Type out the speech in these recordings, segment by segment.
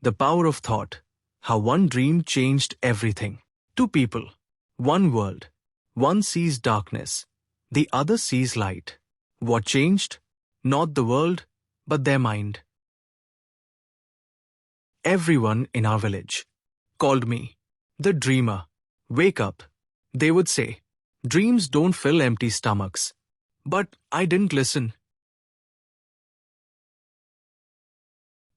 The power of thought. How one dream changed everything. Two people. One world. One sees darkness. The other sees light. What changed? Not the world, but their mind. Everyone in our village called me the dreamer. Wake up, they would say. Dreams don't fill empty stomachs. But I didn't listen.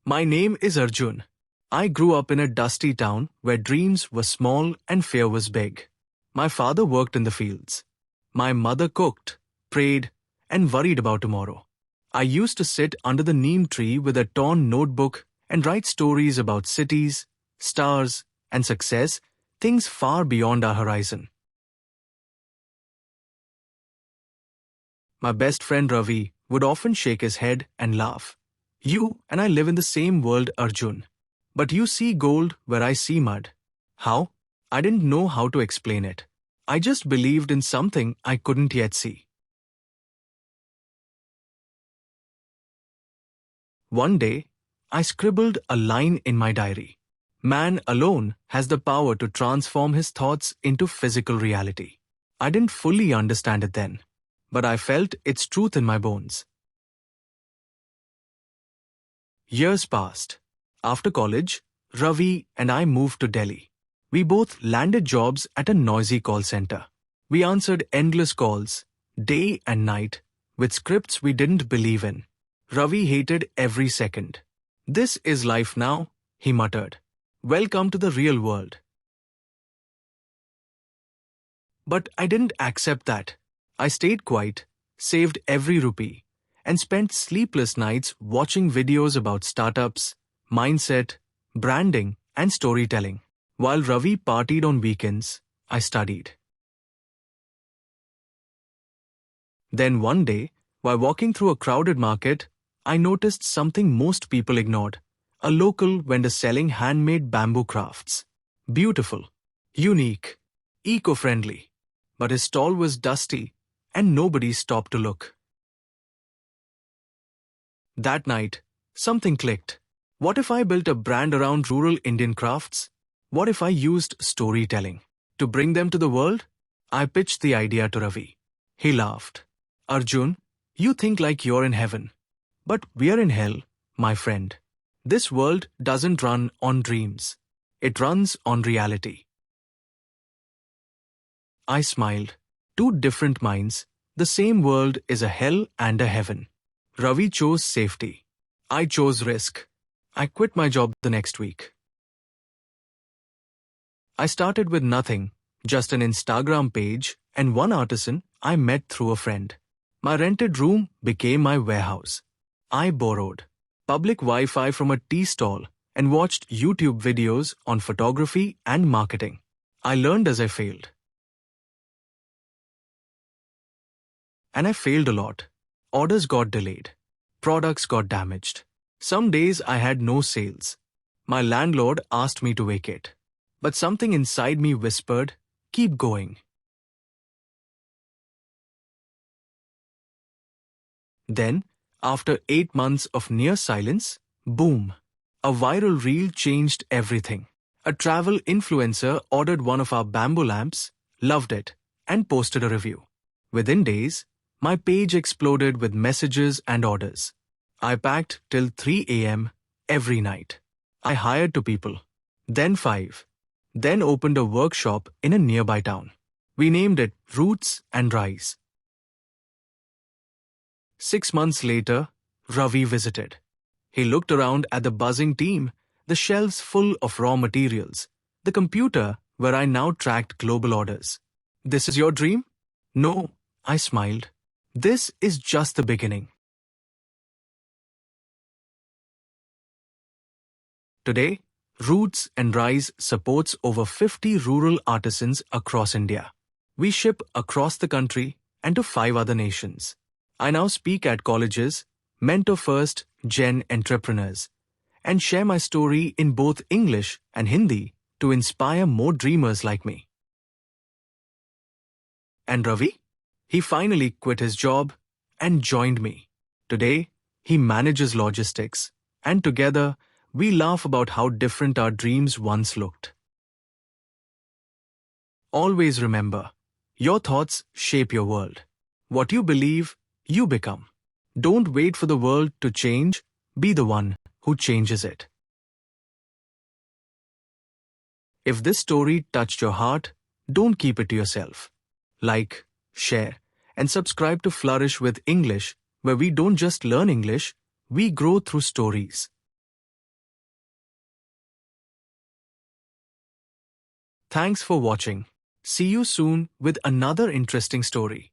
My name is Arjun. I grew up in a dusty town where dreams were small and fear was big. My father worked in the fields. My mother cooked, prayed, and worried about tomorrow. I used to sit under the neem tree with a torn notebook and write stories about cities, stars, and success, things far beyond our horizon. My best friend Ravi would often shake his head and laugh. You and I live in the same world, Arjun. But you see gold where I see mud. How? I didn't know how to explain it. I just believed in something I couldn't yet see. One day, I scribbled a line in my diary. Man alone has the power to transform his thoughts into physical reality. I didn't fully understand it then, but I felt its truth in my bones. Years passed. After college, Ravi and I moved to Delhi. We both landed jobs at a noisy call center. We answered endless calls, day and night, with scripts we didn't believe in. Ravi hated every second. This is life now, he muttered. Welcome to the real world. But I didn't accept that. I stayed quiet, saved every rupee, and spent sleepless nights watching videos about startups, mindset, branding, and storytelling. While Ravi partied on weekends, I studied. Then one day, while walking through a crowded market, I noticed something most people ignored. A local vendor selling handmade bamboo crafts. Beautiful, unique, eco-friendly. But his stall was dusty, and nobody stopped to look. That night, something clicked. What if I built a brand around rural Indian crafts? What if I used storytelling to bring them to the world? I pitched the idea to Ravi. He laughed. Arjun, you think like you're in heaven. But we're in hell, my friend. This world doesn't run on dreams. It runs on reality. I smiled. Two different minds. The same world is a hell and a heaven. Ravi chose safety. I chose risk. I quit my job the next week. I started with nothing, just an Instagram page and one artisan I met through a friend. My rented room became my warehouse. I borrowed public Wi-Fi from a tea stall and watched YouTube videos on photography and marketing. I learned as I failed. And I failed a lot. Orders got delayed. Products got damaged. Some days I had no sales. My landlord asked me to vacate. But something inside me whispered, keep going. Then, after 8 months of near silence, boom! A viral reel changed everything. A travel influencer ordered one of our bamboo lamps, loved it, and posted a review. Within days, my page exploded with messages and orders. I packed till 3 a.m. every night. I hired 2 people, then 5, then opened a workshop in a nearby town. We named it Roots and Rise. 6 months later, Ravi visited. He looked around at the buzzing team, the shelves full of raw materials, the computer where I now tracked global orders. This is your dream? No, I smiled. This is just the beginning. Today, Roots and Rise supports over 50 rural artisans across India. We ship across the country and to 5 other nations. I now speak at colleges, mentor first-gen entrepreneurs, and share my story in both English and Hindi to inspire more dreamers like me. And Ravi? He finally quit his job and joined me. Today, he manages logistics, and together, We laugh about how different our dreams once looked. Always remember, your thoughts shape your world. What you believe, you become. Don't wait for the world to change, be the one who changes it. If this story touched your heart, don't keep it to yourself. Like, share, and subscribe to Flourish with English, where we don't just learn English, we grow through stories. Thanks for watching. See you soon with another interesting story.